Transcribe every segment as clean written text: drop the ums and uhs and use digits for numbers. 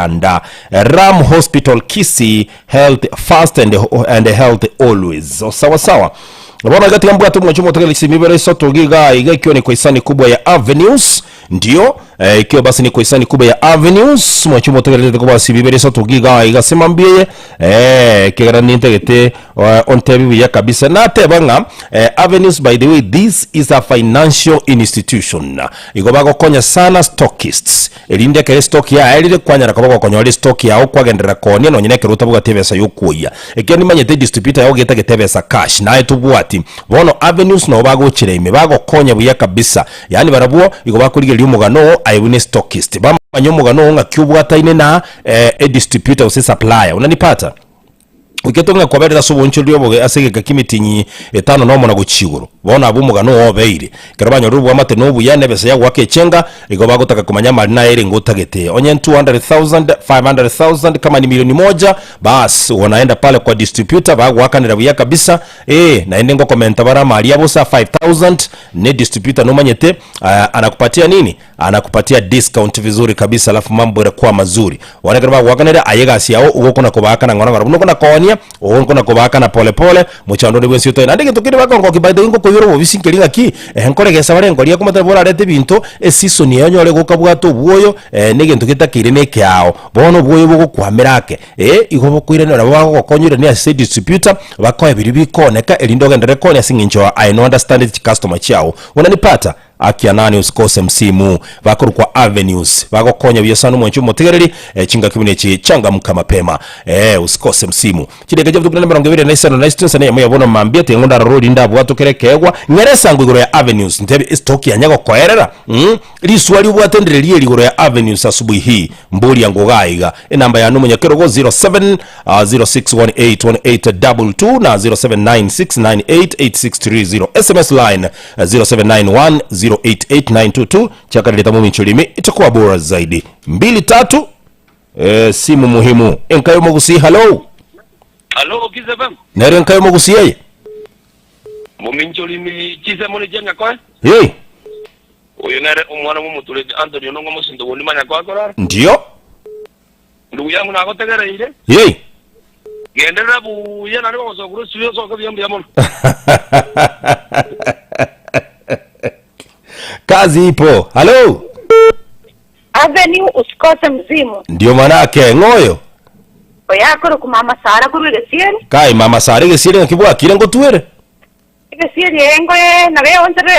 Uganda. Ram Hospital Kisii, health first and health always. Sawa sawa. Mbona katika mbwatu mwachumo tokele kisimibere soto giga ikiwa ni kwa hisani kubwa ya Avenues. Ndio ikiwa basi ni kwa hisani kubwa ya Avenues mwachumo tokele kwa simibere soto giga igasema mbiye kigara nintegete ontebi ya kabisa na tebanga. Avenues, by the way, this is a financial institution. Igobago konya sana stockists elinde kere stock ya elide kwanya rakabako konya stock ya okwa gendera konya no nyine keruta buga tebesa yokuya ekiani manyete distributor ya ogeta getebesa cash na etubwati bono Avenues no bago chireme bago konya buya kabisa yani barabuo igobakuriga lyumugano ayibune stockist bamanyomugano nga kyubwataine na distributor ose supplier unanipata uketonga kwa bere soboncho lyoboge asege kakimitinyi etano no mona guchiguro bona abumugano obeire kerabanyo rubu amate no buyane bese yago akechenga igoba gutaka kumanya mali na ere ngutagete onye 200,000 500,000 kama ni milioni moja bas unaenda pale kwa distributor bago akanira buya kabisa naende ngo komenta bara mali yabo sa 5,000 ne distributor no manyete anakupatia nini anakupatia discount vizuri kabisa alafu mambo yanakuwa mazuri wanakera bago akanira ayegasi yao uko na kubaka na ngona ngona kuna konia uko na kubaka na pole pole muchando ni bwensi to ndike tukiri bako ngo kibaide ngo kuyoro bobisinkeringa ki enkoregesa bare ngoria kumata bora rete binto season yenyo le gukabwato buoyo nigento kitakire ne kyao bono buoyo bugo kwamirake igobo kwirene nabo bago konyure ni ase distributor bakoye biri bikoneka elindo gendere konya singincho I know understand it customer chao unanipata akia nani usikose msimu bakuru kwa Avenues bako konya biyasanu mwenchu motegereri chinga kibine chi changa mkama usikose msimu chidege jabu tukuna namba ngewire nice na nice tunsa ne yabona mambia te ngonda road ndabu watu kerekegwa ngeresa ngwigoro ya Avenues ntebe stock ya nyago koerera riswali bwatendere ligoro ya Avenues asubuhi hii mbuli yango gaiga namba ya numu nyakero go 07 06181822 na 0796988630 SMS line 0791 088922 chakaleta mumi nchulimi itakuwa bora zaidi 23 simu muhimu enkayo mogusi hello kizebam nere enkayo mogusi yeye mumi nchulimi chizemoni jenga kwa uyu nere umwana mumutule Anthony nongo musindo woni manya kwa korara ndio ndugu yangu nagotegereire gendera bu yana ni bazo kurusiyo soka byambi yamono kazi ipo hello Avenue usikose mzimu ndio manake ngoyo oyakoro ku mama Sara kurire sieni kai mama Sara gesire ngibwa kire ngo tuere gesire yengo na be ontere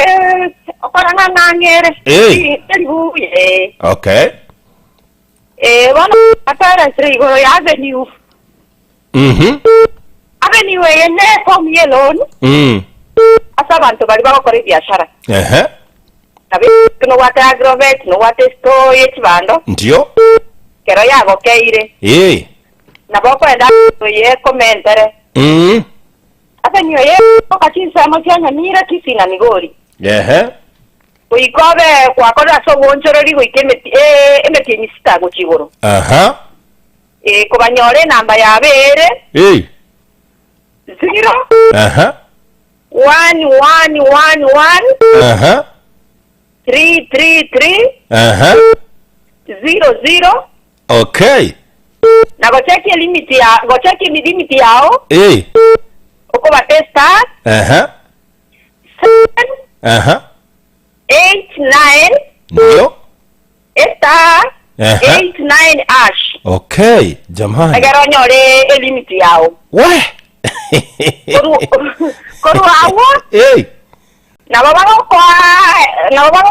okoranga nangere buye okay wana atara sri goro ya Avenue Avenue yene kom yelon asa bantu bali bakora biashara nabe no wata agrovet no wata store yechibando ndio kero yago keire nabo kwenda ye komentere Avenue ye okachinsa mochanya mira kisina migori uikobe kwa kora so wonchorori goikemeti emeti nisita gochigoro kubanyore namba ya bere 0 1 333 00 okay na gocheki limit yao uko batesta 7 8 9 ndio 8 ash okay jamani agaro nyore limit yao we koru awo na baba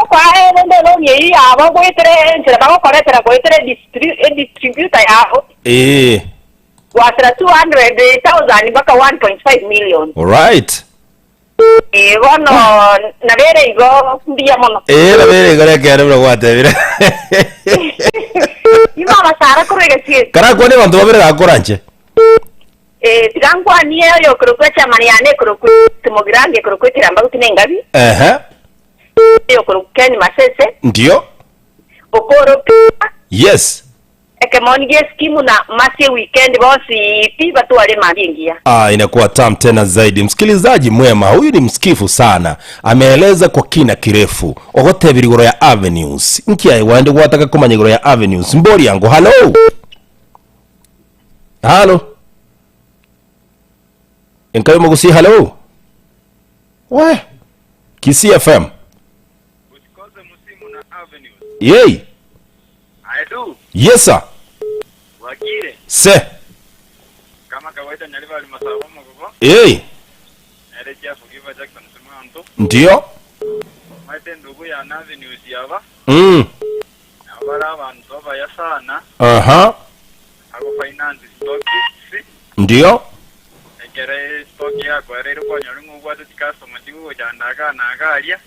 kwa ndelo nyi abo kwetere ntira baba koretera kwetere distributor yao wasra 200,000 mpaka 1.5 million all right wono na bere igo mbia mono na bere igo rekere bro gwatebire Mama Sara kurege sie kara kwone bantu babere gakoranche tirangwa niyo yo kurukwecha maniane kurukwetimogrange kurukwetira utinengabi yo kurukeni masese ndio okoro yes ekemonige skimu na masi weekend bosi piba tu wale magingia inakuwa tam tena zaidi. Msikilizaji mwema, huyu ni msikifu sana, ameeleza kwa kina kirefu ogotebiri goro ya Avenues nkia wande gwataka kumanya goro ya Avenues mbori yangu. Hello Halo. Enkayo Mugusi, hello. We. Kisii FM. Usikose msimu na Avenue. Yey. I do. Yes sir. Wakire. Se. Kama kawaida nyaliva alimasawa mgogo. Yey. Nalejea Forgive Jackson Simanto. Ndio. Maite ndugu ya Avenue yaba. Abara abantu baya sana. Aha. Ako finance stock. Ndio. Egere stock ya kwa rero kwa nyalingo kwa customer tigo jandaga nagalia.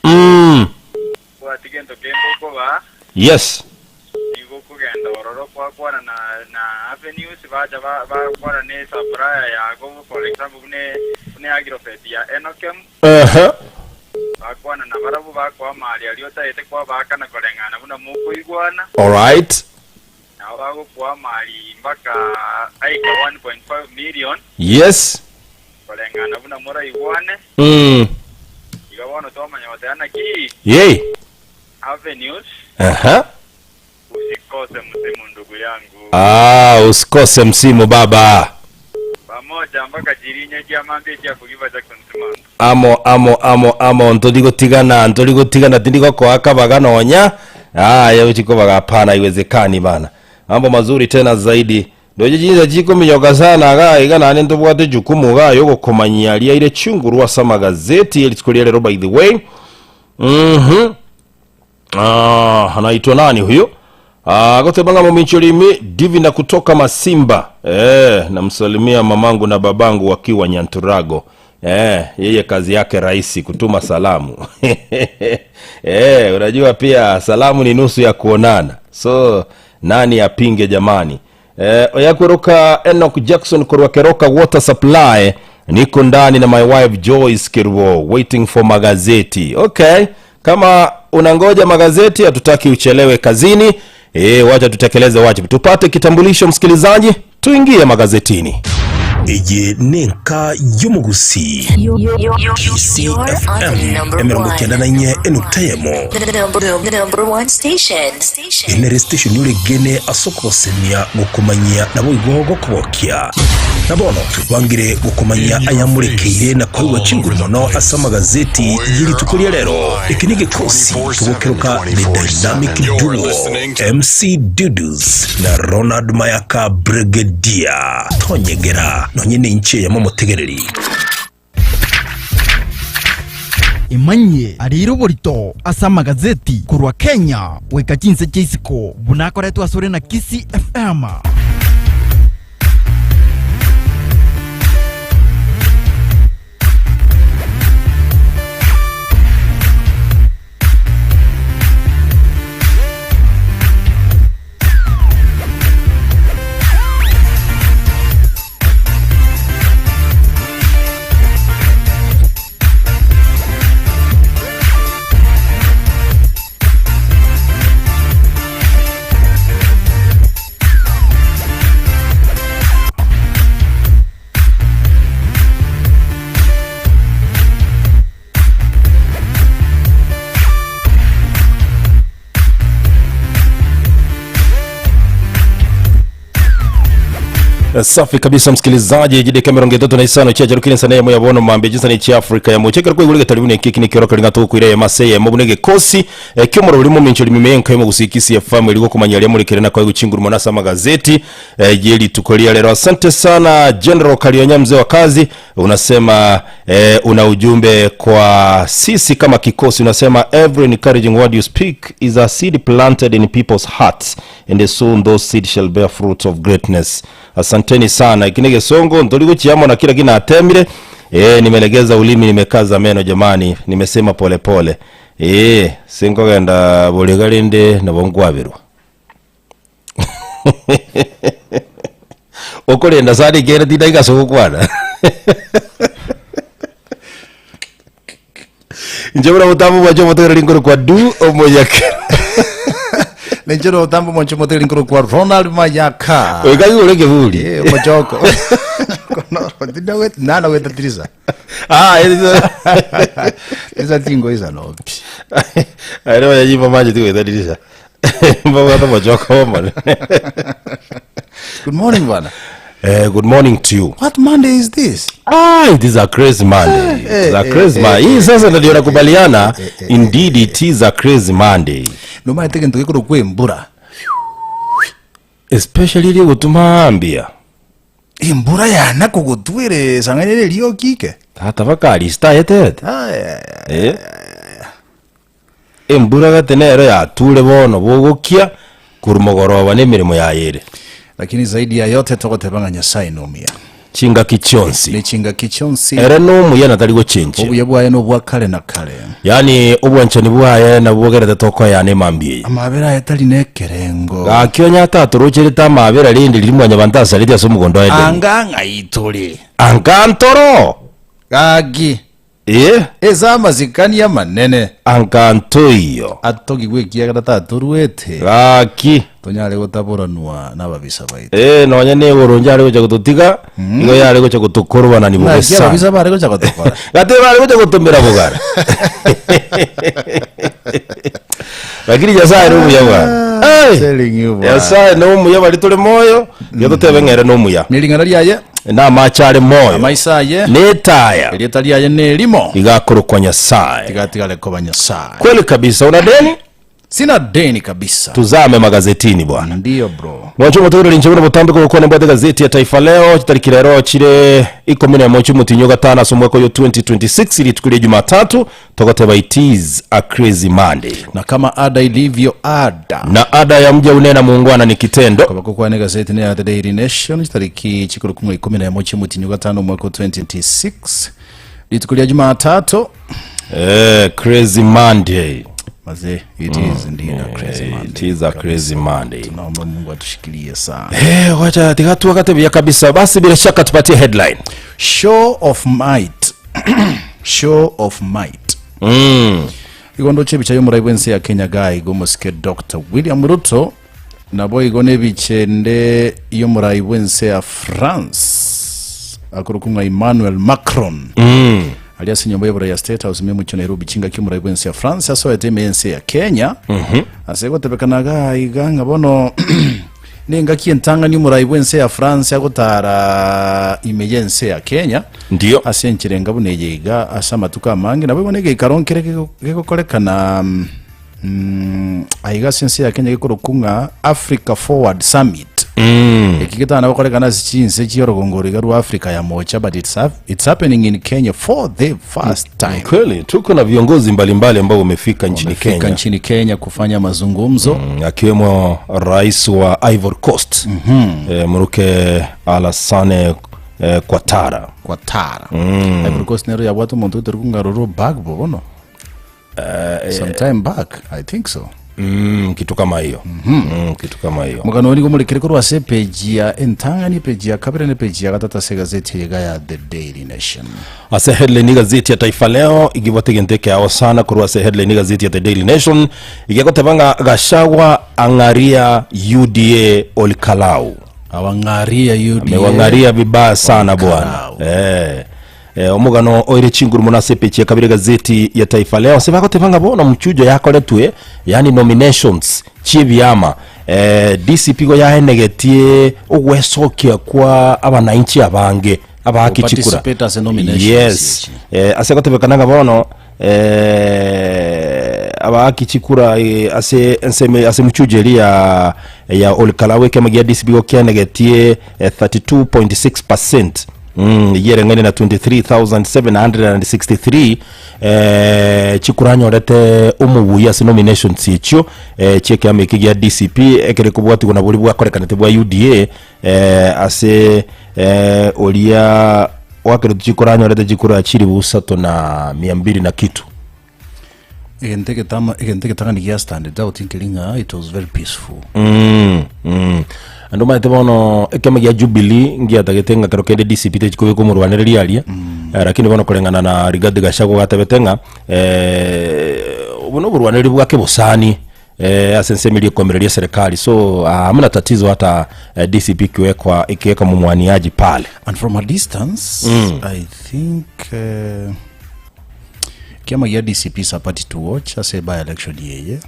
Kwa tigento kembo ko ba. Yes. Nigo kugenda ororo kwa na Avenue sibaja ba kwa ne supplier ya go for example ne agrofed ya Enokem. Bakwana na barabu bakwa mali aliota ete kwa bakana kolengana buna muko igwana. All right. Na bago kwa mali mpaka aika 1.5 million. Yes. Kolengana buna mora igwane. Igawano toma nyote ana ki. Yey. Avenues. Usikose msimu ndugu yangu. Usikose msimu baba. Pamoja mpaka jirinya jamambe ya Forgive Jackson Simanto. Amo ntoli tigana tindiko kwa akabaga nonya. Yawe chiko baga pana iwezekani bana. Mambo mazuri tena zaidi. Ndoje jinza chiko minyoga sana ga nane ndobwate jukumu ga yogo komanyia ali ile chunguru wa sama gazeti ilitukulia lero by the way. Anaitwa nani huyo? Kote banga Muminjolimi Divina kutoka Masimba. Namsalimia mamangu na babangu wakiwa Nyanturago. Yeye kazi yake rahisi kutuma salamu. Unajua pia salamu ni nusu ya kuonana. So nani apinge jamani? Oyakuroka Enoch Jackson Kurwakeroka Water Supply. Niko ndani na my wife Joyce Kirwo waiting for magazeti. Okay. Kama unangoja magazeti hatutaki uchelewe kazini. Wacha tutekeleze wajibu. Tupate kitambulisho msikilizaji, tuingie magazetini. Eje nenka yomugusi CFM emerongo kenda na nye enutayemo number one station enere station yule gene asokosenia gukomanyia nabo igogo kubokya nabono tubangire gukomanyia ayamurekeire na kwa wachinguru mono asa magazeti yiri tukulia lero ikinige kosi tubokeruka the dynamic duo MC Dudus na Ronald Mayaka Brigadier Tonyegera nonyene inche ya momotegereri imanye ariro borito asa magazeti kurwa Kenya weka jinse jisiko bunakoretwa sore na Kisii FM. Safi kabisa msikilizaji, jide kamera ngedoto na isano cha jarukini sana ya moyabono mambe jinsa ni chi Afrika ya mocheka kwa igulege talibune kiki ni kiroka lingato kuire ya maseye mobunege kosi kyomoro ulimo Muminjolimi menka yemo gusikisi ya famu iliko kumanyali ya mulikirena kwa iguchinguru monasa magazeti jeli tukolia lero. Asante sana General Kalionya mzee wa kazi. Unasema una ujumbe kwa sisi kama kikosi. Unasema every encouraging word you speak is a seed planted in people's hearts and soon those seeds shall bear fruits of greatness. Asanteni sana. Ikinege songo ndoligo chiamo na kila kina atemire. Nimelegeza ulimi, nimekaza meno jamani, nimesema pole pole. Singo genda bolegalende na bongwabirwa. Okolenda sadi gere didaiga sokukwana. Njobora mutamu wacho motore lingoro kwa du omoyake. Nenjero tambo moncho moteri nkuru kwa Ronald Mayaka. Wekaji uleke vuli. Mochoko. Kono, dinawet nana weta trisa. Esa tingo isa no. Aero ya jipa maji tu weta trisa. Mbona kata mochoko man. Good morning bwana. Good morning to you. What Monday is this? It is a crazy Monday. It's a crazy Monday. Hii sasa ndio nakubaliana. Indeed it is a crazy Monday. No matter thinking tukikuru kwe mbura. Especially ili gutumambia. Mbura yana kugutwire sanganyene liyo kike. Hata vakali stayete. Mbura gatenero ya tule bono bogukia kurumogoroba n'emirimo ya yere. Lakini zaidi ya yote tokotebanga Nyasaye nomia. Chinga kichonsi. Ni chinga kichonsi. Era no yana taligo chenche. Obuye bwaye no bwa kale na kale. Yani obwanchani bwaye na bwogerete toko yane mambiye. Amabera yatali nekerengo. Gakyonya taturuchiri tamabera lindi limwanya bantasa lidi asumugondo ede. Anganga itole. Angantoro. Gagi. Ezama zikani ya manene. Angantoyo. Atoki gwekia kadata turuete. Gaki. Tonyale gutaburanwa n'ababisa baite. Nonya ne woronjale gocha gututiga, ngo yale gocha gutukorwa na nibugusa. Na ababisa bare gocha gutukora. Gate bare gocha gutumira bugara. Lakini Nyasaye no muyawa. Telling you. Nyasaye no muyawa litole moyo, yototebengere no muya. Nilingana lyaye. Na machare moyo. Amaisaye. Netaya. Eleta lyaye ne limo. Igakuru kwa Nyasaye. Tigatigale kwa Nyasaye. Kweli kabisa una deni? Sina deni kabisa. Tuzame magazetini bwana. Ndiyo bro. Mwacho mutoro linchibona butambiko kwa nembwa gazeti ya Taifa Leo tariki lero chire iko mina mwacho mutinyo gatana somweko yo 2026 ili tukulie Jumatatu tokoteba it is a crazy Monday. Na kama ada ilivyo ada. Na ada ya mja unena muungwana ni kitendo. Kwa kwa gazeti ya The Daily Nation tariki chikuru kumwe 11 mutinyo gatano mweko 2026 ili tukulie Jumatatu. Crazy Monday. Maze, it is indeed a crazy Monday. It is a crazy Monday. Tunaomba Mungu atushikilie sana. Wacha tigatu wakati bia kabisa. Basi bila shaka tupatie headline. Show of might. Show of might. Igondo chebicha yo muraibense ya Kenya guy gomusike Dr. William Ruto nabo igone bichende yo muraibense ya France. Akurukunga Emmanuel Macron. Aliasi nyombo ya Buraya State House memu cho Nairobi chinga kimuraibense ya France aso yatemense ya Kenya. Asego tebekanaga iganga bono nenga kientanga ni muraibense ya France agotara emergency ya Kenya. Ndiyo Asenchirenga buneyega asama tukamange nabo bonege ikaronkere gekokolekana aiga sense ya Kenya gikorokunga Africa Forward Summit. Ekigeta na bakolekana zichinse chiyorogongori garu Africa ya mocha but it's happening in Kenya for the first time. Kweli tuko na viongozi mbalimbali ambao wamefika nchini Kenya kufanya mazungumzo akiwemo rais wa Ivory Coast Mruke Alassane Ouattara. Ivory Coast nero ya watu muntu turukunga roro Gbagbo bono sometime back I think so. Kitu kama hiyo. Kitu kama hiyo. Mugano ni gomulekere ko rwase page ya entanga ni page ya kabira ni page ya gatata se gazeti ya The Daily Nation. Ase headline ni gazeti ya Taifa Leo igibotegenteke yao sana kurwa se headline ni gazeti ya The Daily Nation igikotebanga Gachagua angaria UDA Olkalau. Awangaria UDA. Amewangaria vibaya sana bwana. Omugano oire chinguru munase pechi ya kabiri gazeti ya Taifa Leo sebako tebanga bona mchujo yako letwe yani nominations chibyama DCP go yahenegetie ogwesokia kwa abananchi abange abakichikura. Yes. Aseko tebekananga bono abakichikura ase mchujeri ya Olkalawe kama ya DCP go yahenegetie 32.6%. Yere ngene na 23,763 chikuranyo rete umubuya se nomination sicho cheke ameki ya DCP ekere kubwati kuna buli bwa korekanete bwa UDA ase olia wakere chikuranyo rete chikura chiri busato na 200 na kitu igenteke tanga ni stand out inkilinga it was very peaceful. Ando maite bono ekema ya Jubilee ngia tagetenga kero kende DCP te chikobe ko murwanere alia lakini bono kolengana na Rigathi Gachagua gatabetenga bono burwanere bwake busani asensemilie komerelia serikali so hamna tatizo hata DCP ikiweka mumwaniaji pale. And from a distance I think kama ya DCP sapati to watch ase by election yeye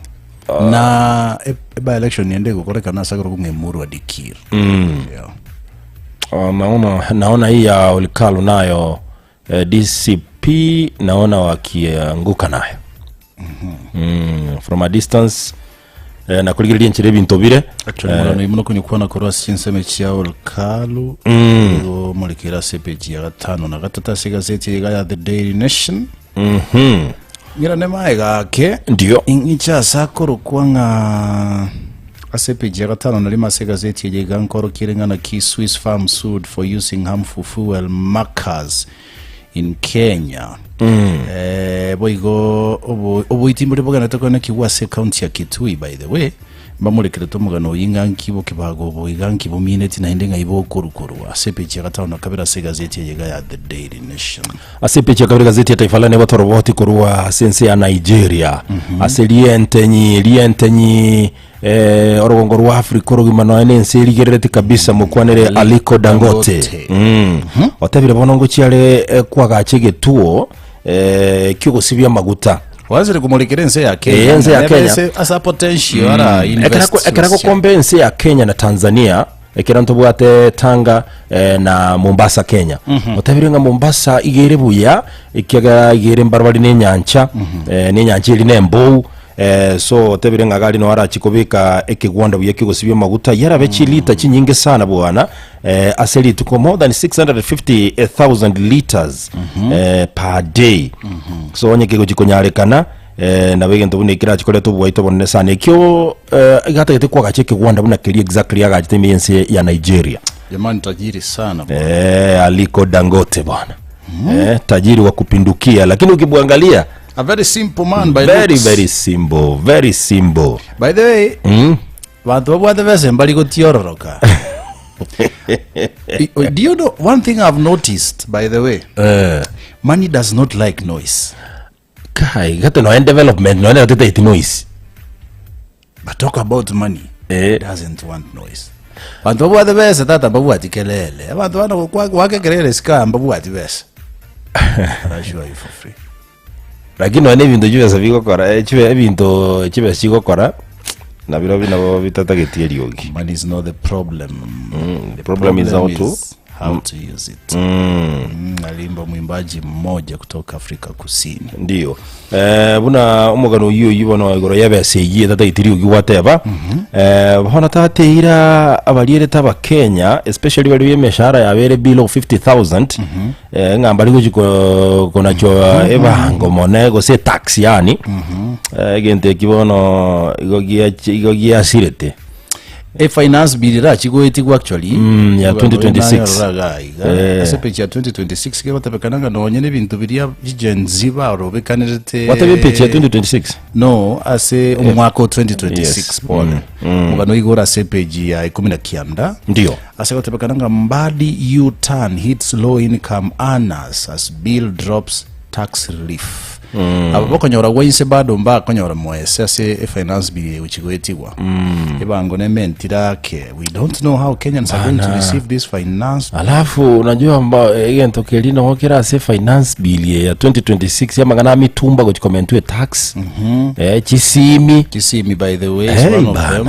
na by election yende gukoreka na sagoro kumemuru adikir. naona hii ya Olkalu nayo DCP naona wakianguka nayo. From a distance na kuligiriye nchire bintu bire actually muno kunyukwana ko rwasinseme cya Olkalu mulikira CPG ya 5 na gatata sigazeti ya The Daily Nation. Ngira nema gake ndio incha sakoro kwanga CPG ya 5 na lima sigazeti ya gankoro kirengana ki Swiss farm sued for using harmful fuel markers in Kenya. Boigo obo itimbo libogana takona kiwase county ya Kitui by the way bamurekere to mugano yinganki bo kibago bo iganki bo minute na indenga ibo kurukuru asepeche gatano kabira segazeti yega ya The Daily Nation asepeche kabira gazeti ya taifa lane batoroboti kurua sense ya Nigeria lientenyi orogongo rwa Afrika rugimano enense ligerete kabisa mukwanere Aliko Dangote otabire bonongo cyare kwagache getuo kyugosibya maguta wazire kumulikire nse ya Kenya asa potential ara invest ekarako kombense ya Kenya na Tanzania ekiranto bwate Tanga na Mombasa Kenya otabire nga Mombasa igerebuya ikiga igere mbarabari n'enyancha n'enyancha iri nembo so tebire nga gali no ara chikobika ekigwanda buye kigosibye maguta yarabe chilita chinyinge sana bwana aseli tuko more than 650,000 liters per day so onye kego chikonyalekana na wegento bune kira chikole to bwaito bonne sana ekyo igata yete kwa gache kigwanda buna kili exactly aga chitemense ya Nigeria jamani tajiri sana bwana Aliko Dangote bwana tajiri wa kupindukia lakini ukibwangalia a very simple man by very simple by the way watu wabwate vese mbali gotiororoka do you know one thing I've noticed by the way money does not like noise kai gata no development no na tete noise but talk about money doesn't want noise watu wabwate vese tata babwati kelele watu wana wake kelele ska babwati vese arashua you for free lakini wane bintu jibesa bigokora ebintu kibesi gokora na biro binabo bitatagetie riogi money is not the problem the problem is how to use it alimba mwimbaji mmoja kutoka Afrika Kusini ndio buna umugano uyu yibona igoro yabese yiye tatagitiriogi wateba hona tateira abaliere taba Kenya especially bali yemeshara yabere below 50,000 ngamba liko konacho ebango monego se tax yani gente kibono igogia sirete finance bill ra chigoetigwa actually ya 2026 asepeche ya 2026 kero tabekananga nonye nebintu biria jigenziba orobekanirete watabepeche ya 2026 no ase umwaka 2026 pole mugano igora asepeche ya 19 ndio ase tabekananga mbadi U-turn hits low income earners as bill drops tax relief abo konyora wese bado mba konyora mwese ase finance bill uchigoetigwa ebango ne mentirake we don't know how Kenyans are going to receive this finance alafu unajua mba egento kelina hokera ase finance bill ya 2026 ya magana mitumba gochikomentwe tax Kisimi by the way is one of them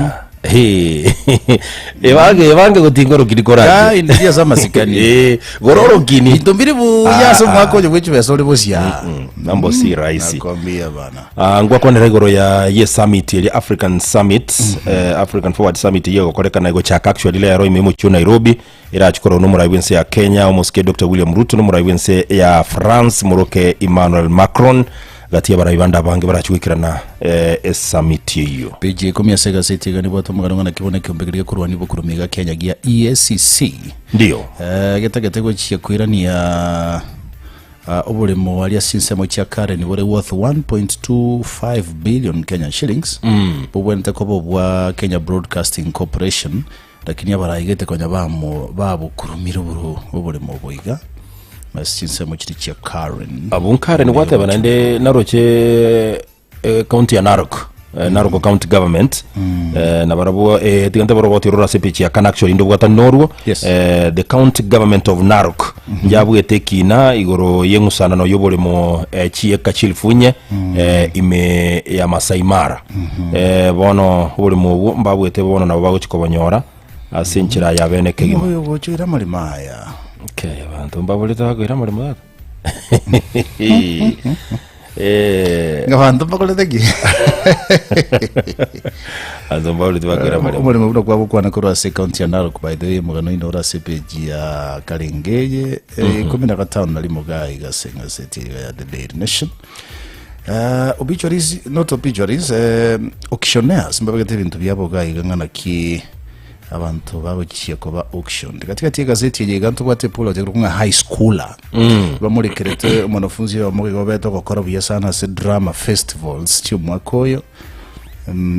evange gotingoro kirikora india sama sikani gororo kini itombiri bu yaso mwako je wechi besole bosia nambo si raisi nakwambia bana ngwa kone regoro ya summit ya African Summit African Forward Summit yego koreka na ego chaka actually ile yaro imemo chu Nairobi ira chikoro no muraiwense ya Kenya omoske Dr. William Ruto no muraiwense ya France muroke Emmanuel Macron gatia barayibanda bange barachwikirana summit hiyo page 10 sega city gani bwato mugano na kibone kyombegerie kurwani bukurumiga Kenya gia EACC ndio getagetego cia kwirania obulemo wali asinsemo cia Karen bore worth 1.25 billion Kenyan shillings bubwente ko bwa Kenya Broadcasting Corporation lakini abarayigete konya babo kurumira obulemo boiga masinsemo kiri cia Karen abun Karen wateba nande naroche county ya Narok Narok county government na barabu tigante barabu tirora sepechi ya kana actually ndo bwata norwo the county government of Narok njabu etekina igoro yengusana no yobolemo chieka chilifunye ime ya Masai Mara bono bolemo mbabu ete bono na bago chikobonyora asinchira ya bene kegima Oyo gochira malimaya. okay abantu mbabulita bakwira muri mutaka Ngabantu bakolete ki. azambabulita bakwira muri Umurimo bwo kwabo kwana ko rase county ya Narok by the way mugano ino rase page ya Karengeye 15 nali mugayi gasenga seti ya The Daily Nation. Obituaries, not obituaries, auctionnaires mbabagate ibintu byabo gayi gangana ki abantu babukiye kuba auction katika gazeti ye gantu bate polo je kunga high schooler bamurekerete umunafunzi wa muri gobeto gukora buye sana se drama festivals cyo mwakoyo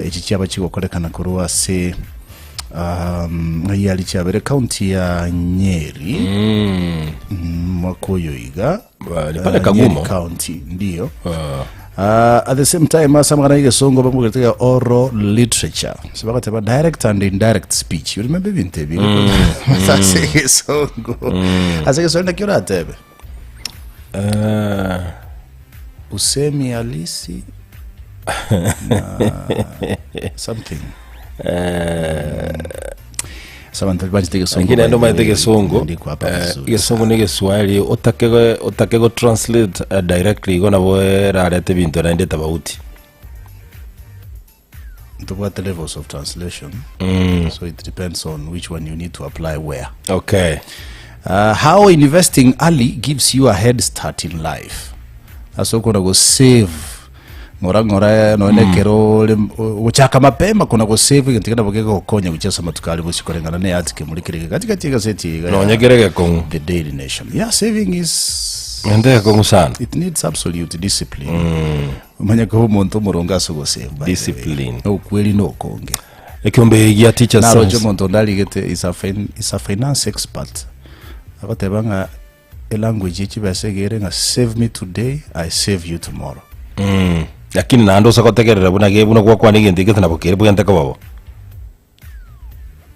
iki cyaba kigokorekana kuruwa se yali cyabere county ya Nyeri mwakoyo iga pale Kagumo county ndio at the same time asamana ile songo bamugetea oral literature sabakate ba direct and indirect speech you remember bintebi sasa songo asake sonda kiora tebe usemi halisi something Samantha bajitege songo ngine ndo maitege songo songo nige Swahili otakego translate directly gona boera arete bintu na ndeta bauti to what levels of translation so it depends on which one you need to apply where. Okay. How investing early gives you a head start in life. Aso kuna go save ngora nonekero uchaka mapema kuna go save ntikana bogeko konya guchesa matukali busikorengana ne atike muri kirege katika tiga seti nonyegerege ko The Daily Nation. Yeah, saving is ende ko musana. It needs absolute discipline. Umanya ko umuntu muronga so go save discipline. Ukweli no konge. Ekyombe ya teacher sons. Naroje Muntu ndaligete is a finance expert. Abatebanga a language ikibasegere nga save me today I save you tomorrow. Lakini nando sakotekerera bunage buno kwa kwanige ndigete nabokere bugenda kababo.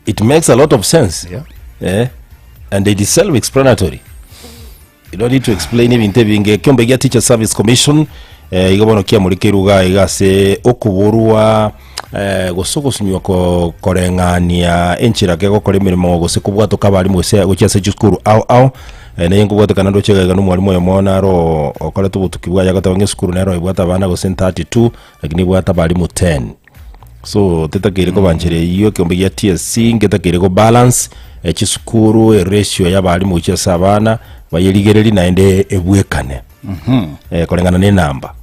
It makes a lot of sense. Yeah. And it is self-explanatory. You don't need to explain ibintu binge kyombe ya Teacher Service Commission igabono kia murikiruga igase okuburwa gosogosunywa ko korengania enchira ke gukora imirimo gose kubwato kabari mwese gucyase cy'skuru au naye ngubwate kanando cyega no mwarimu yo mona ro okora tubutukibwa yagatabanye skuru nero ibwata bana go 32 lakini bwata bari mu 10 so tetakire ko banjire iyo kyombe ya TSC ngetakire ko balance cy'skuru ratio y'abari mu cyasa abana bayeligereri naende ebwekane korengana ne namba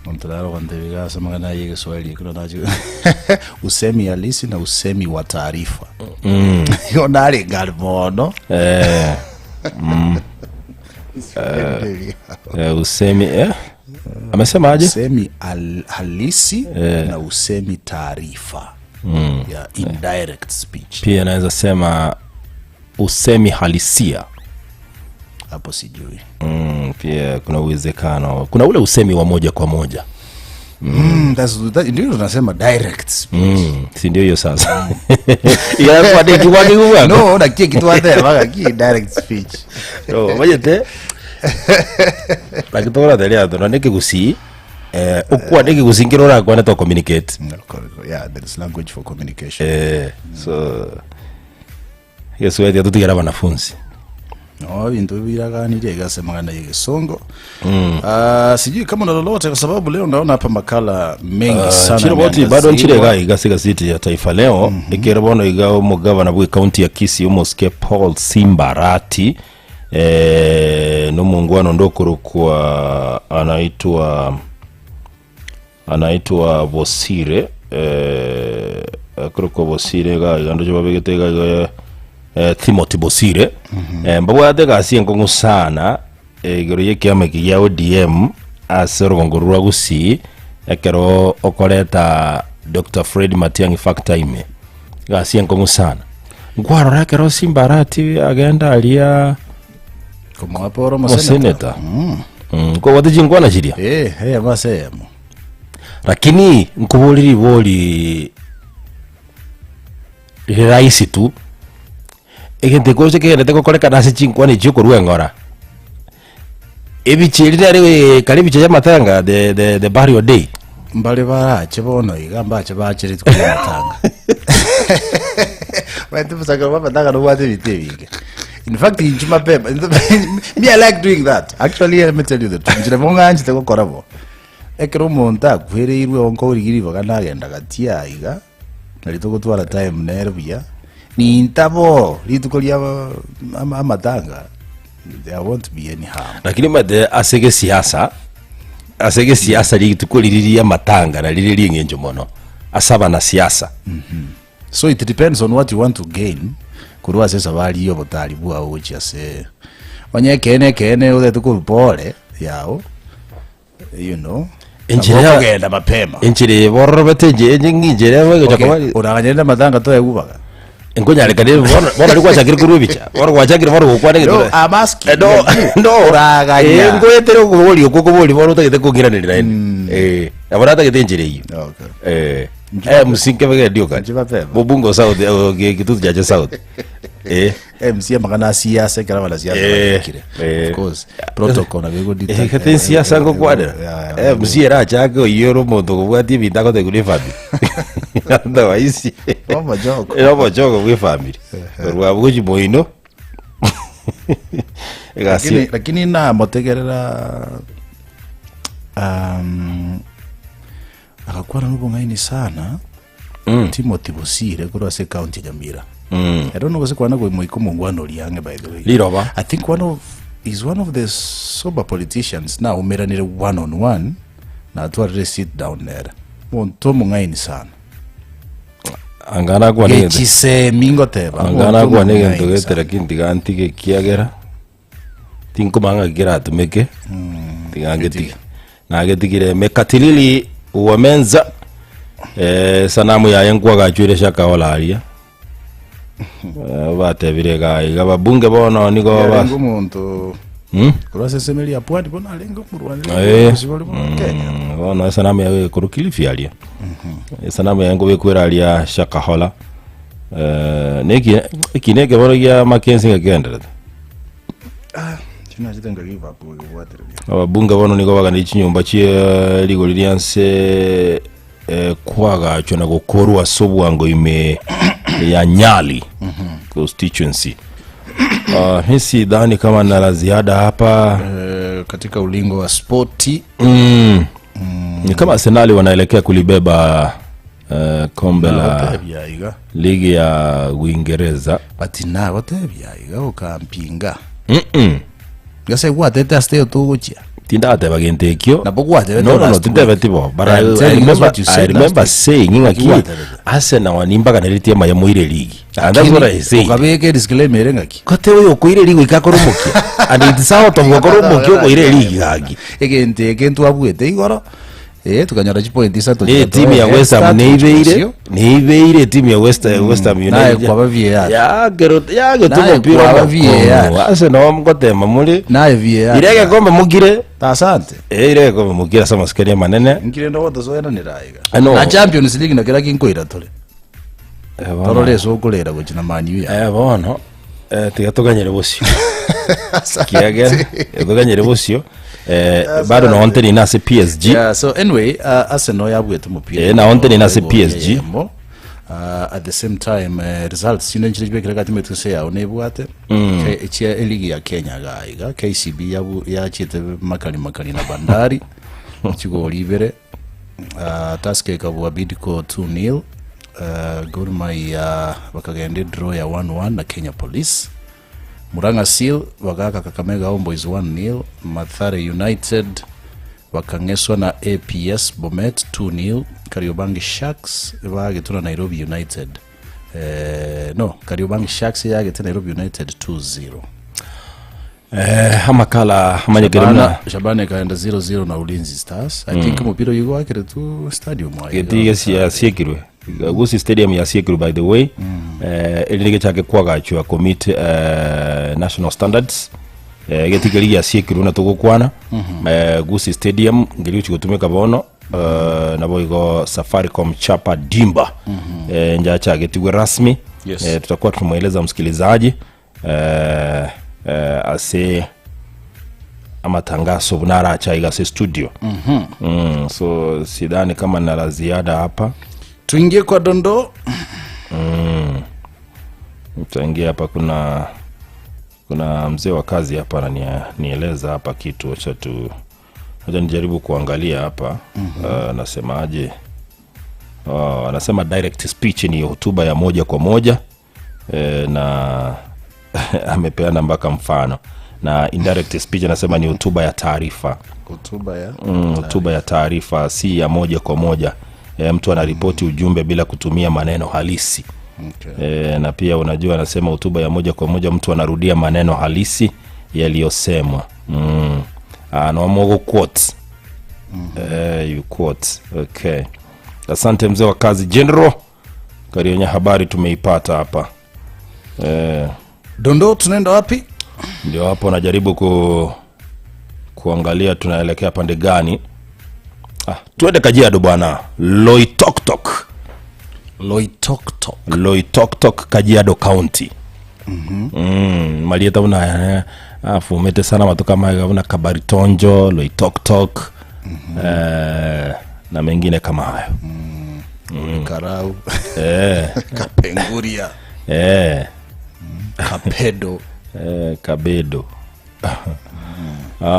Montreal wandebiga samagana yege Swahili kuna naji usemi halisi na usemi wa taarifa yonale galmono usemi amesema aje usemi halisi na usemi taarifa ya indirect speech pia naweza sema usemi halisia hapo sijui pia kuna uwezekano kuna ule usemi wa moja kwa moja ndio tunasema direct speech si ndio hiyo sasa ya kwa deki wake huwa no na kile kitu hata baka ki direct speech no wajete lakini ndelea ndo neke kusi ukwa neke kusingirora kwa to communicate yeah there is language for communication so yesu wewe tutigera wanafunzi no bintu biraganire gasemagana yege songo sijui kama na lolote kwa sababu leo naona hapa makala mengi sana chiroboti bado nchirega igasiga city ya Taifa Leo ikirebono igao mugavana bwe county ya Kisii Moske Paul Simbarati no mungwano ndokuru kwa anaitwa Bosire akruko Bosire ga ndoje babegete Timothy Bosire mbabo atega asiengo ngusana igoro yekiama kiya ODM aserongorwa gusi ekero okoreta Dr. Fred Matiang'i factor ime asiengo ngusana ngwaro rakero Simbarati agenda alia kumwaporo maseneta kwa watiji ngwana chiria basemo lakini nkubuliri boli raisi tu egente koje kende ko koreka nasi chinkwane chiko ruengora ebichiri ari kali biche matanga the barrio day mbali bara chibono igamba chibachiri tukuri matanga Watu msaka matanga no wate vitevike. In fact in chuma pepa me I like doing that. Actually let me tell you the truth. Njira bonga anjite ko korabo. Ekero monta kwere irwe onko urigiri bagana agenda gatia iga. Nalito gutwara time nervia. Ni ntabo litukolia amatanga. There won't be any harm. Lakini made asege siasa litukoliriria matanga na lili lingenjo mono. Asaba na siasa. So it depends on what you want to gain. Kurua sesa bali yo botali bua uchi se. Onye kene ule tukupole yao. You know. Enjire genda mapema. Enjire borobete njire wego chakwali. Uragenda matanga to egubaga. Engonya lekane bona likwa chakiri kurubicha. Bona kwa chakiri bona kukwande no, I'm asking. No. Uraganya. Engoyetero kuboli okukuboli bona utakete nira ene. Abona takete njire hiyo. Okay. Msinke vege dioka. Bobungo South kitutu jaje South. MC magana siasa kala wala siasa kile. Of course. Protocol na bego dita. Kete siasa ngo kwada. MC era chako yoro moto kubwati bitako te kule family. Anda waisi. Omo joko. Omo joko kwe family. Rwa buji moino. Lakini na motegerera akakuwa nubo ngaini sana Timothy Bosire kuro se county Nyamira. I don't know what's kwa nago moiko mungwano liange by the way. Liroba. I think one of the sober politicians now umeranire one on one na atu sit down there. Monto mungaini sana. Angana kwa nige. Chise mingo teba. Angana kwa nige ndogetera kindiga antike kiagera. Tinko manga gira tumeke. Tingangeti. Na getigire mekatilili uwamenza sanamu ya yenkwa gachwire shaka olaria batebire ga babunge bono niko ba muntu kurase semeli ya pwani bona lengo murwanira Kenya bono sanamu ya kurukilifi alia sanamu ya yengo bekwera alia shaka hola neki bono ya Mackenzie ngagenda ababunge bono niko baga n'ikinyumba cye ligo lilianse kwaga chona gokorwa sobwango ime ya Nyali constituency. Hisi dhani kama na la ziada hapa katika ulingo wa sporti. Ni kama Arsenal wanaelekea kulibeba kombe la ligi ya Uingereza. Batina watebya iga ukampinga. Gase watete stay otugochia. Tindate bagentekyo. Na bogwate no tindate tibo. But I remember saying ngaki Arsenal wanimba kaneritie maya moire ligi. And that's what I say. Ukabeke disclaimer ngaki. Kote uyo koire ligi ikakoromokia. And it's out of gokoromokia koire ligi ngaki. Egente abwete igoro. Tukanyara point sato. Timu ya West Ham neibeire timu ya West Ham United. Naye kwa VAR. Ya getumo mpira kwa VAR. Arsenal mgotema muri. Naye VAR. Irege kombe mugire. Asante. Irege kombe mugira sama skeria manene. Ngire ndo woto zoena niraiga. Na Champions League na kila kinkoira tole. Torole so kulera gukina Man U. Bono. Tigatuganyere bosio. Kiagera. Tuganyere bosio. Bado na onte ni nase PSG. Yeah, so anyway, Arsenal yabwete mupira. Na onte ni nase PSG. At the same time results sinenjire bekira kati metuse ya onebwate. Echia ligi ya Kenya gaiga KCB yachite makali na Bandari. Chigo libere. Taske kabwa Bidco 2-0. Gor Mahia bakagende draw ya 1-1 na Kenya Police. Muranga Seal wagaka Kakamega Homeboys 1-0. Mathare United wakangeswa na APS Bomet 2-0. Kariobangi Sharks wagetuna Nairobi United. Kariobangi Sharks yagetuna Nairobi United 2-0. Hamakala hamanyegerana Shabane kaenda 0-0 na Ulinzi Stars. I think mupira yugo akire tu stadium wa. Geti ya Siekirwe. Gusi Stadium ya Siekirwe by the way. Elige chake kwagachwa commit national standards. Geti kali ya Siekirwe na tugukwana. Gusi Stadium ngeli uchigutumika bono. Na boigo Safaricom Chapa Dimba. Nja chake tigwe rasmi. Tutakuwa tunamueleza msikilizaji ase amatangazo bunara acha igase studio. So sidhani kama na la ziada hapa. Tuingie kwa dondo. Tutaingia hapa, kuna mzee wa kazi hapa ananieleza hapa kitu. Acha nijaribu kuangalia hapa. Anasemaje? Anasema direct speech ni hotuba ya moja kwa moja, na amepeana mpaka mfano. Na indirect speech anasema ni hotuba ya taarifa. Hotuba ya taarifa, si ya moja kwa moja. Mtu anaripoti ujumbe bila kutumia maneno halisi. Okay. Na pia unajua anasema hotuba ya moja kwa moja mtu anarudia maneno halisi yaliyosemwa. Na wamogo quotes. You quotes. Okay. Asante mzee wa kazi General. Karionya habari tumeipata hapa. Dondo tunaenda wapi? Ndio hapo najaribu kuangalia tunaelekea pande gani. Tuende Kajiado bwana. Loitoktok Kajiado County. Malieta una fumete sana watu kama una Kabaritonjo, Loitoktok. Na mengine kama hayo. Karau. Kapenguria. Kapedo. Kabedo.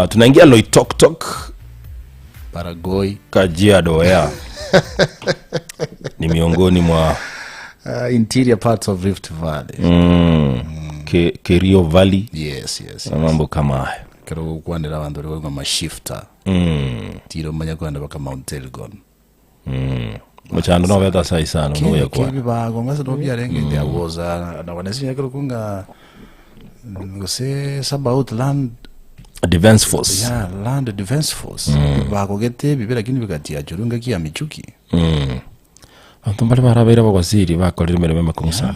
Tunaingia Loitoktok Paragoi Kajiado ni miongoni mwa interior parts of Rift Valley. Kerio Valley. Yes. Mambo kama hayo. Kero kwandira abantu bari kwa mashifta. Tiro manya kwanda baka Mount Elgon. Muchando no beta sai sana no yakwa. Kibi ba ngasa no byarenge there was na wanasinya kero kunga ngose about land defense force. Land defense force. Ba kogete bibera kini bikatia jurunga kia michuki. Antombali barabera bakwasiri bakolera imirimo makuru sana.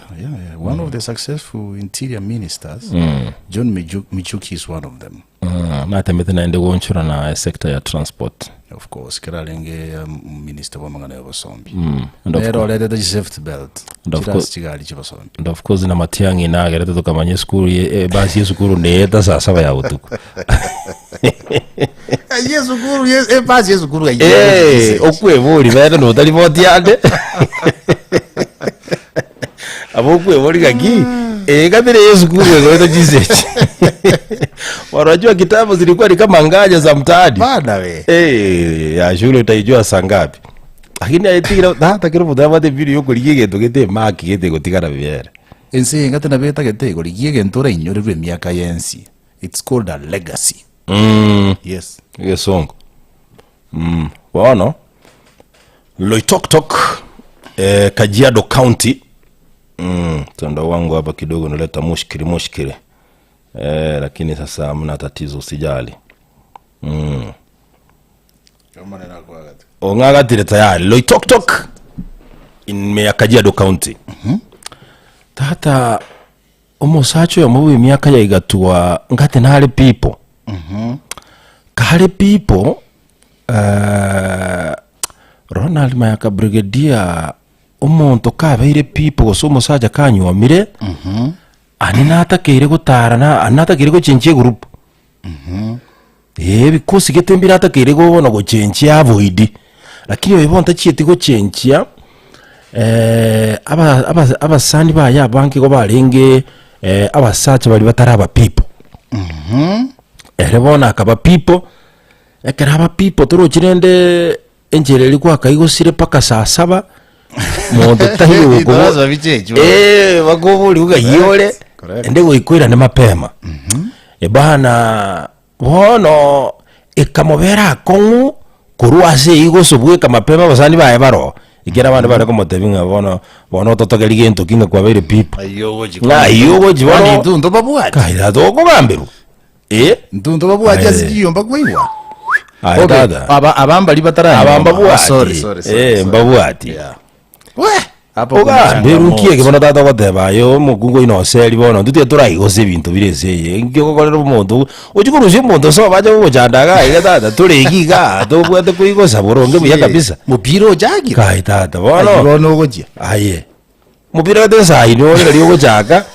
One of the successful interior ministers, John Michuki is one of them. Na temete naende gonchura na sector ya transport. Of course, kiralenge minister wa mangana y'abasombi. Nero lede the safety belt. And of course na matiangi na gerete tukamanye skuru basi skuru neta saa 7 ya utuku. Yesu guru basi Yesu guru okwe boli beta no tali motiande. Abokwe boli gaki kabile Yesu guru ngoto jisechi. Warajua kitabu zilikuwa ni kama nganya za mtaani. Bana we. Ya shule utaijua sangapi. Lakini aitikira hata kero mudaba de video yoko ligege togete maki gete gotikara bibere. Ense ngate na beta gete go ligege ntora inyorwe miaka yensi. It's called a legacy. Yes. Song. Wana Loitoktok Kajiado County. Tanda wangu hapa kidogo naleta mushkiri. Lakini sasa hamna tatizo, usijali. Kama nena kwa gati. Ongagatire tayari Loitoktok in Kajiado County. Tata omusacho ya mubi miaka ya igatua ngate nale people. Kale people Ronald Mayaka Brigadier umuntu kabeire people so musaja kanyu amire. Anina atakire gutarana anatakire go chenche group. Because getembira atakire go no go chenche avoid. Lakini webonta chieti go chenche abasani baya banki go barenge abasacha bali bataraba people. Erebona akaba people ekeraba people turo kirende enjere likwa kayigo sire paka saa 7 mondo tahiyo go bagobuli uga yole ndego ikwira ne mapema. Bana bono ikamobera akongu kuruase igo sobwe kama mapema basani baye baro ikira bana bare komotebinga bono totogeri gento kinga kwa bere people ayogo jibano ndundo babuati kaira dogo gamberu ndundo babuati asiyo mbakwiwa dada abambali batara abambabuati sorry mbabuati we hapo oga berukiye kibona tata gotebayo mugungo inoseri bono tutie turaigoze ibintu bireze ngikokorera umuntu ujikuruje umuntu so baje kujandaga ile tata turegiga tubwate kuigoza boronge buya kabisa mupiro jagi kai tata bono ugoje aye mupira de sai no ile yogo jaga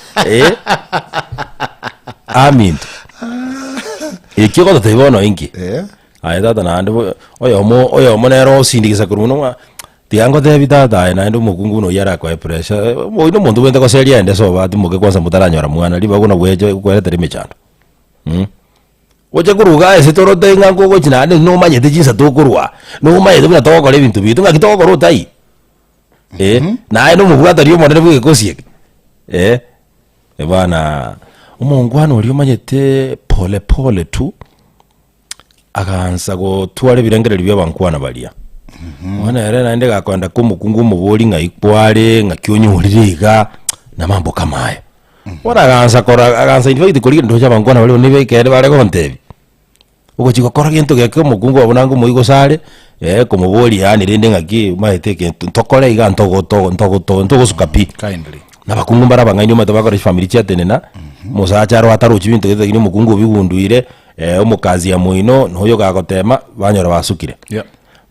amin ikiko tete bono ingi aye tata na ande oyo mo nero sindikiza kuruno tiango te bitata na ndo mukungu no yara kwa pressure mo ino mundu wenda ko seria ende so ba timuke kwanza mutaranyora mwana liba kuna gweje kweleta rimechano oje kuruga ese toro tenga ngo gochina ne no manye te jinsa to kurwa no manye te to ko le bintu bitu ngakito ko rotai na ino mubwata rio mwana bwe kosie bana umongwana uri manyete pole pole tu akanza go twale birengereri byabankwana balia mwana yare naende gakwenda kumukungu muboli ngaikwale ngakyonyuliriga na mambo kama hayo ora aganza invite kuri ndo cyabangwana bali nibe kere bare kontebi uko chiko kora kintu geke mukungu abunango muigo sare kumuboli yani rende ngaki maiteke ntokole iga ntogo sukapi kindly nabakungu barabanga inyuma tabakora family cyatenena musacharo ataruchi bintu gethagine mukungu bibunduire umukazi ya muino nhoyo gagotema banyora basukire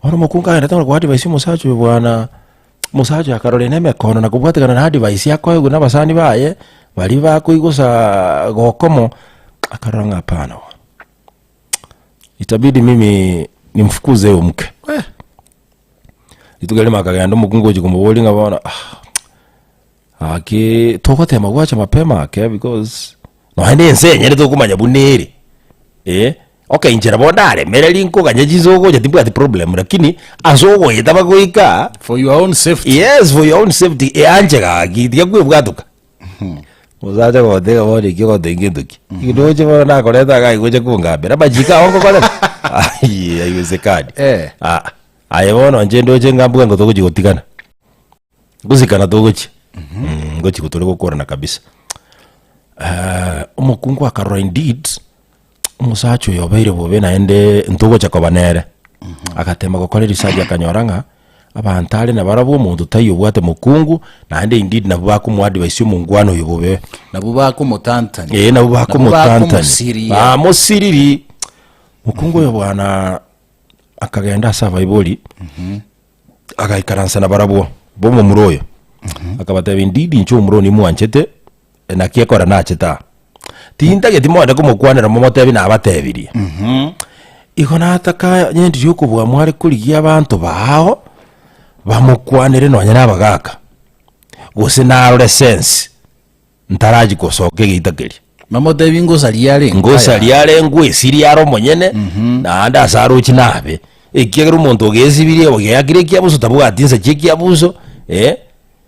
ora mukunga enda tano kwa device musacho bwana musacho akarole neme kono na kubwatikana na device yako yugo nabasani baye bali bakuigusa gokomo akaranga hapana itabidi mimi nimfukuze huyo mke itugale makaganda mukungu jikumuboli ngabona aki tokotema gwacha mapema because no hande ensenye rito kumanya bunere okay njera bondare mereli nko kanyajizogo jatibwa ati problem lakini azogo yetaba goika for your own safety. Yes, for your own safety anjega gidia gwe bwatuka muzaje godega bori kyo dengeduki kidoje bora na koleta ga goje kungambira bajika ongo kole ai aiwezekani ayewono njendo je ngambuka ngo togoji gotikana guzikana togoji ngochi kutole gukorana kabisa umukungu akarora indeed umusacho yobeire bobe naende ntugo chakobanere akatema gukora research akanyoranga abantale na barabo umuntu tayo bwate mukungu naende indeed nabo bakumwadvise umungwano yobobe nabo bakumutantani nabo bakumutantani musiriri mukungu yo bwana akagenda survival akaikaransa na barabo bo mu muroyo akabatebe indeed ncho muroni muanchete na kiekora nacheta tinta getimoda kumukwanira momotebi na abatebirie ikona ataka nyendi yokubwa mwari kurigia abantu baho bamukwanire nonyana bagaka gose narore sense ntaraji kosoke gitakeri mamotebi ngosaliare ngwesiriaro monyene na anda saru chinabe ekigero umuntu ogesibirie ogeyakire kiabuso tabwatinse chikiabuso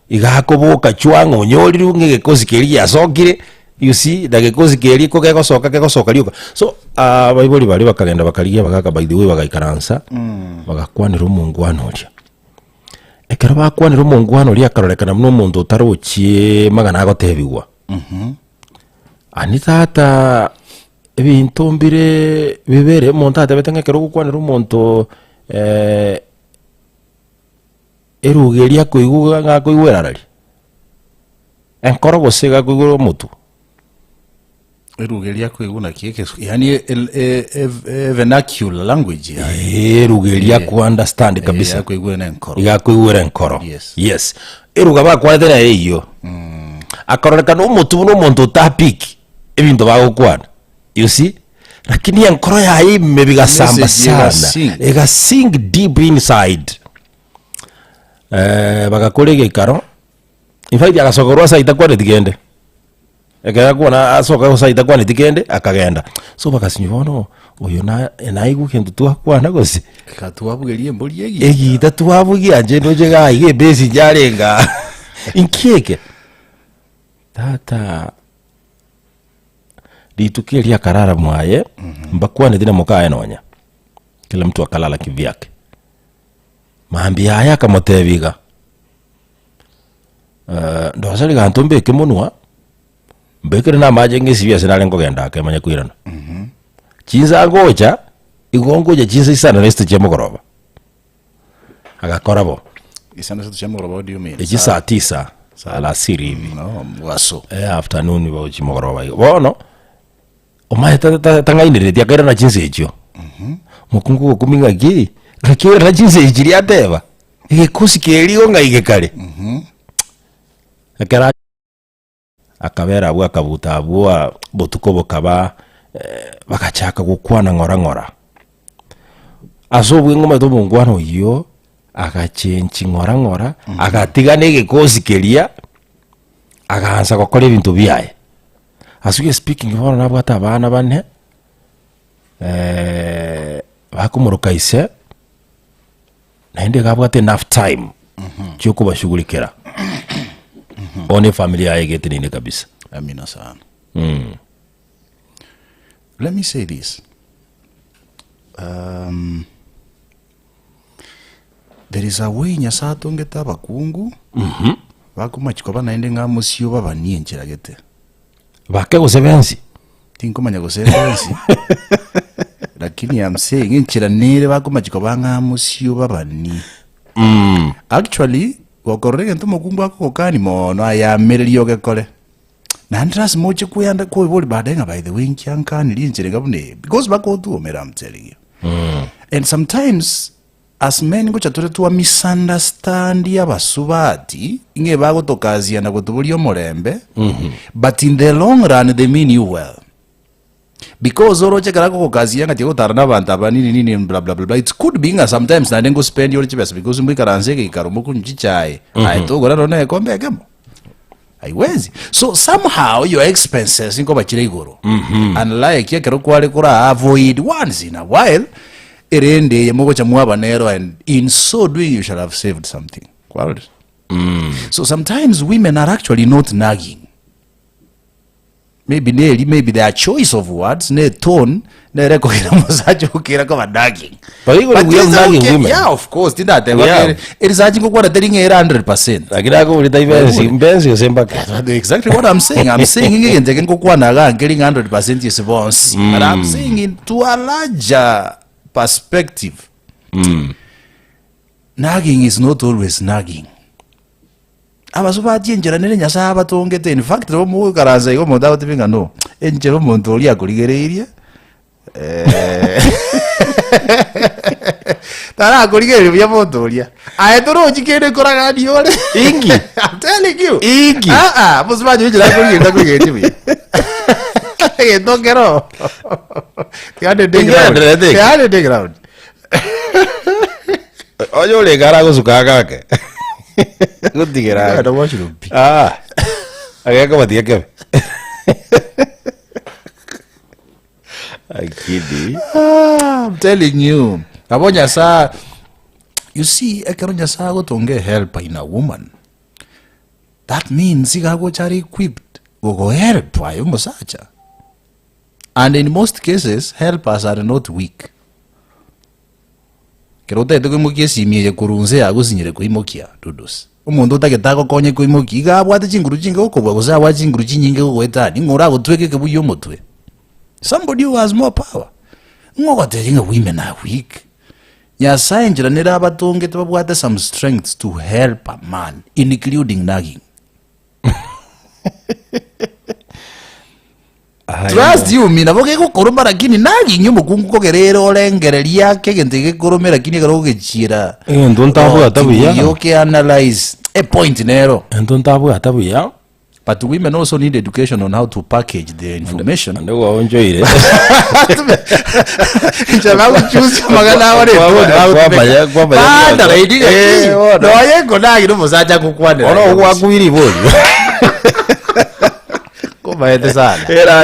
igakoboka chwango onyoriru ngegekosi keri yasokire you see dagekozi keri ko gekosoka rioka so baiboli bali bakagenda bakaligia bagaka by the way bagaikaransa bagakwanira umungwano uria ekero bakwanira umungwano uria akarorekana muno umuntu utaruchie magana agotebigwa anitata ebintu mbire bibere umuntu atabetenge kero gukwanira umuntu erugeria kuiguga ngakuigwera rari enkoro gosiga kuigura mutu erugeria kuiguna kieke yani vernacular language erugeria ku understand kabisa kuigura enkoro yes eruga bakwanira na iyo akarorekana umutu no muntu tapiki ebintu bagukwana you see lakini enkoro ya ime bigasamba sana ega sink deep inside bagakorege ikaro in fact akasokorwa saita kwa netigende ekaya kuona asoka saita kwa netigende akagenda so bakasinyubono oyo na igu kintu twakwana gose katwabugerie mbori egi tatwabugi anje ndoje ga ige base jarenga inkieke tata ditukelia karara mwaye mbakwane dina mukae nonya kila mtu akalala kivyake maambi haya kamotebiga ndo asali ganto mbeke munwa mbekere na maje ngisibya sinale ngogenda akemanya kwirana chinza ngoja igongoja chinza isana resto chemogoroba agakorabo isana resto chemogoroba what do you mean eji saa 9 alasiri hivi no mwaso afternoon wa chemogoroba bono omaye tangainire tiakera na chinza echo mukungu kuminga gi kakira na chinza ejiri ateba igekusi kerigo ngaigekare akara akabera abwa kabuta abwa botukobo kaba bakachaka gukwana ngora asobwe ngoma to mungwano iyo agachenchi ngora agatigane gikosi kelia agaanza gukora ibintu biaye asuge speaking hora nabwata abana bane bakumuruka ise naende gabwate enough time cyo kubashughulikira one familia yake nini kabisa. Amina sana. Let me say this. There is a way nyasato ngeta bakungu bakumachiko banaende ngamusyo babanienjera gete bake gusebensi tinkomanya gusebensi lakini I'm saying enchera nere bakumachiko bangamusyo babani actually wakorege ntomo kungu akokani mono ayamereriyo gekore na ndras moche kuyanda ko boli badenga by the way nkyankani linjere gabune because bakotu omera I'm telling you. And sometimes as men ngocha tore tuwa misunderstand ya basubati inge bago tokazi na gutubulio morembe but in the long run they mean you well because oroche karako kokazi yanga tiko tarana banta banini nini blah blah blah it could be sometimes na dengo spend your chibes because mbi karanze ke karumo nchichai aito gora rona ekombe kemo aiwezi so somehow your expenses ingo bachire igoro unlike yakero kwale kura avoid once in a while erende yamogo cha mwabanero and in so doing you shall have saved something quality. So sometimes women are actually not nagging. Maybe their choice of words ne tone ne rekogera musacho kira kama nagging but we are nagging women. Yeah, of course did that it is actually kwa telling 100% lakini ko diversity mbenzi yosemba exactly what I'm saying ingeke ndeke ngokwa naga getting 100% yesibonsi but I'm saying into a larger perspective. Nagging is not always nagging. Abasubati enjera nene nyasa abatongete in fact ro mu karaza yo moda batinga no enjero muntu oli akoligereria tara akoligereria bya muntu oli aetoro chikene koraga diole ingi I'm telling you ingi abasubati enjera akoligereria bi Tokero. Tiade dig ground. Ojo le gara go sukaga ke. Gutigera. I don't want you to be. Aga ko batia ke. I kid. I'm telling you. Abonya sa you see ekaronya sa go tonge help in a woman. That means you go chari equipped. Go help ayo musacha. And in most cases, helpers are not weak. Kerota ito kumukia simie ya kurunze ya gusinyere kuimokia dudus. Umuntu utaketako konye kuimokia ga bwate chinguru chinga ukobwa kusa wa chinguru chinyinge kuwetani ngora gutweke kebuyo mutwe. Somebody who has more power. Ngoko telling women are weak. Nyasaye njira nera abatonge tebabwate some strengths to help a man, including nagging. Trust you mina boke ko koromba lakini nagi nyumu kungu gerero olengereria kegente korome lakini garo gechira ndontabu atabuya you can analyze a point nero ndontabu atabuya but women also need education on how to package the information ndo waonjoire njala choose magana wale kwamba ready no yego nagi no musacha kukwane ono kwakwiri boli Maete sana. Era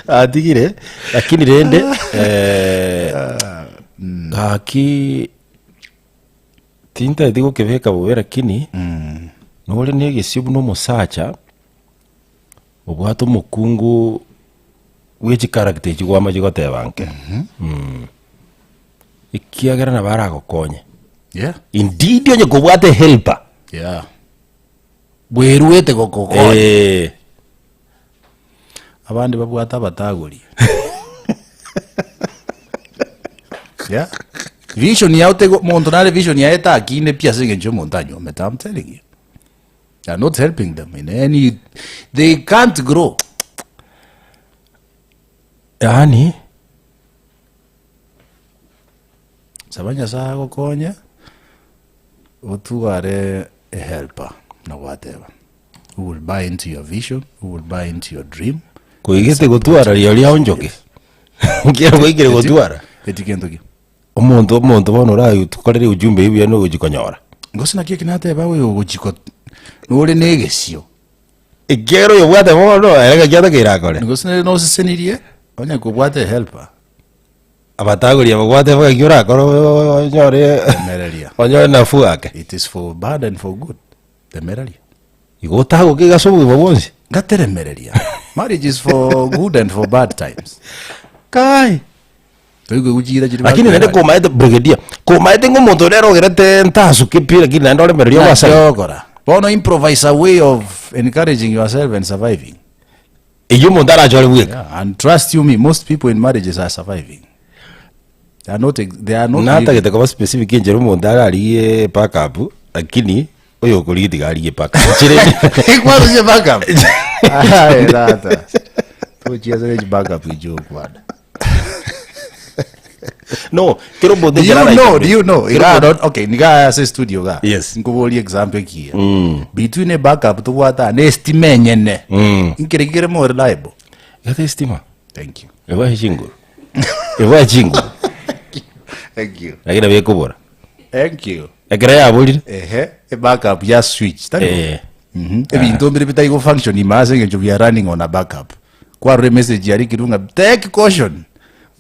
adire. Lakini rende haki tinta edigo keveka bobera kini nole nege sibu no musacha obwato mukungu wechi character chigwama chigotebanke ikiagera na barago konye indeed onye kubwate helper bweruete kokoko abandi babwata bataguri vision ya utego montonale vision ya eta akine pia sengenjo montanyo meta I'm telling you they are not helping them in any they can't grow yani sabanya sa kokonya otuare a helper no whatever who will buy into your vision, who will buy into your dream. Kuigete gotuara yali aonjoke. Ngira kuigere gotuara. Etikento ki. omuntu bono ra tukorere ujumbe ibu no ujikonyora ngosina kiki nate bawe ugujiko nuri negesio igero yo bwate bono erega gyata kirakore ngosina no sisenirie onya kubwate helper abataguria bagwate bagiura koro nyore Temeraria. onyore na fuake It is for bad and for good. Temeraria. igotago kigasobu babonzi Gateremereria. Marriage is for good and for bad times. kai Toigo ujira jiri. lakini nende ko maete brigadier ko maete ngomuntu rero gerete ntasu kipira kina ndore merio basa Yogora. Bono improvise a way of encouraging yourself and surviving. iyo mundara jore week Yeah, and trust you me, most people in marriages are surviving. They are not nata living. gete ko specific njero mundara aliye backup lakini oyo kuliti galiye backup chire Ikwazo je backup. Ai nata. Tucheze je backup ijo kwada. no kero bodo Do you know? Okay, niga se studio ga. Yes. Nkuboli example kia. Between a backup to what an estimate ne. Nkirikire more reliable. gate estima Thank you. ewa chingu ewa chingu Thank you. lakini bekubora Thank you. ekera ya bulire A backup ya switch. Ebintu mbere bitai go function imase ngejo we are running on a backup. Kwa re message yari kirunga take caution.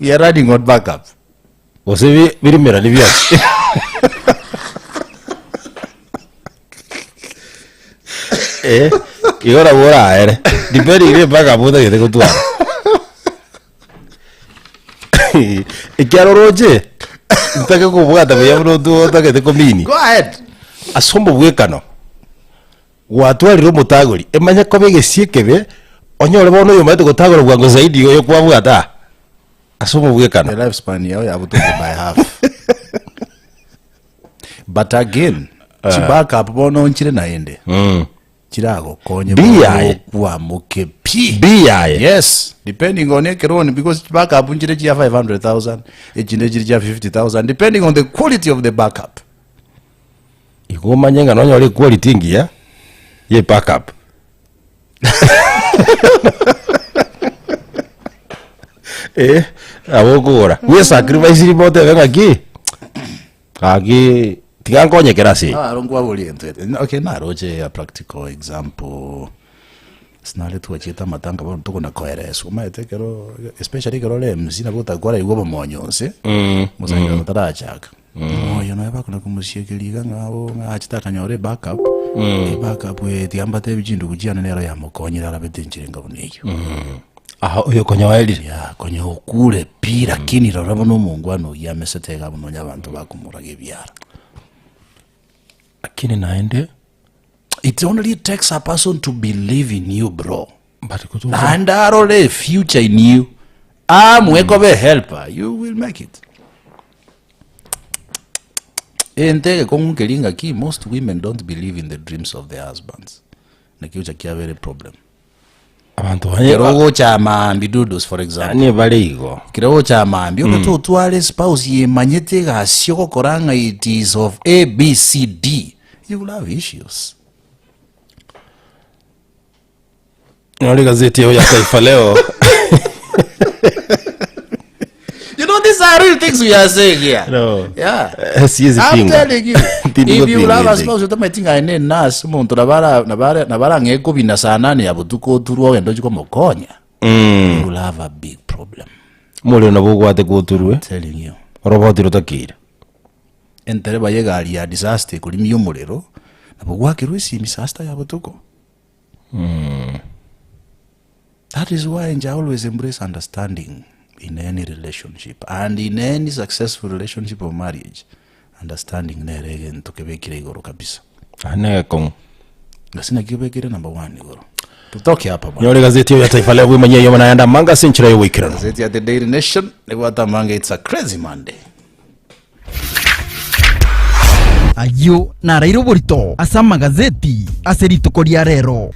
We are running on backup. osebi birimera libya igora bora ere diperi ile baka boda gete kutwa ikyaro roje ntake kubwata bya burodo takete komini Go ahead. asombo bwekano watwariro mutagori emanya kobe gesiekebe onyore bono yo maite gutagora bwango zaidi yo kwa bwata asombo bwekano The lifespan yao ya butoke by half. But again, chibackup bono nchire naende. Chirago konye Biyaye. kwa muke pi. biyaye Yes, depending on ekeroni because backup nchire chia 500,000, echine chia 50,000 depending on the quality of the backup. igomanya ngano nyore quality ngia ye backup abogora we sacrifice remote venga ki kagi tigankonye kerasi Ah, rongwa oriented. Okay, na roje a practical example. Snale tu achita matanga bono tuko na koeres. Kuma etekero especially kero le msina bota kwara igwa monyo, Musanga tarachaka. Yo no eba kuna kumushikiriga ngabo ngachita kanyore backup. Backup we tiambate bijindu kujana nero ya mukonyira rabete nchirenga buneyo. aha uyo konya waeli Ya konye okule pira kini rorabo no mungwano yamesetega buno nyabantu bakumurage byara. akini naende It only takes a person to believe in you, bro. but kutu And a future in you. Mweko be helper. You will make it. Ente kong kelinga ki most women don't believe in the dreams of their husbands. Nakiucha kia very problem. abantu banye Kirogo cha maambi dudos for example. ani bale igo Kirogo cha maambi oka tuwale spouse ye manyete ga sioko koranga it is of A, B, C, D. You will have issues. nori gazeti ya Taifa Leo You know, these are real things we are saying here. no Yeah. siezi I'm pinga telling you. If you love a spouse, you might think I need nas muntu nabara ngeko bina sana ni abutuko turu wendo chiko mokonya. You will have a big problem. muri na bugwate kuturwe Telling you. roboti rotakira Entere bayega ya disaster kulimi umurero. Nabugwakirwe si disaster ya butuko. That is why I always embrace understanding in any relationship and in any successful relationship or marriage. Understanding nerege ntukebekire igoro kabisa. ane kong Ngasina kibekire number 1 igoro. Tutoke hapa bwana. nori gazeti ya Taifa Leo bwimanye yo manayanda manga century yo wikirano Gazeti ya The Daily Nation negwata manga it's a crazy Monday. ayo narairo borito asa magazeti aserito koria rero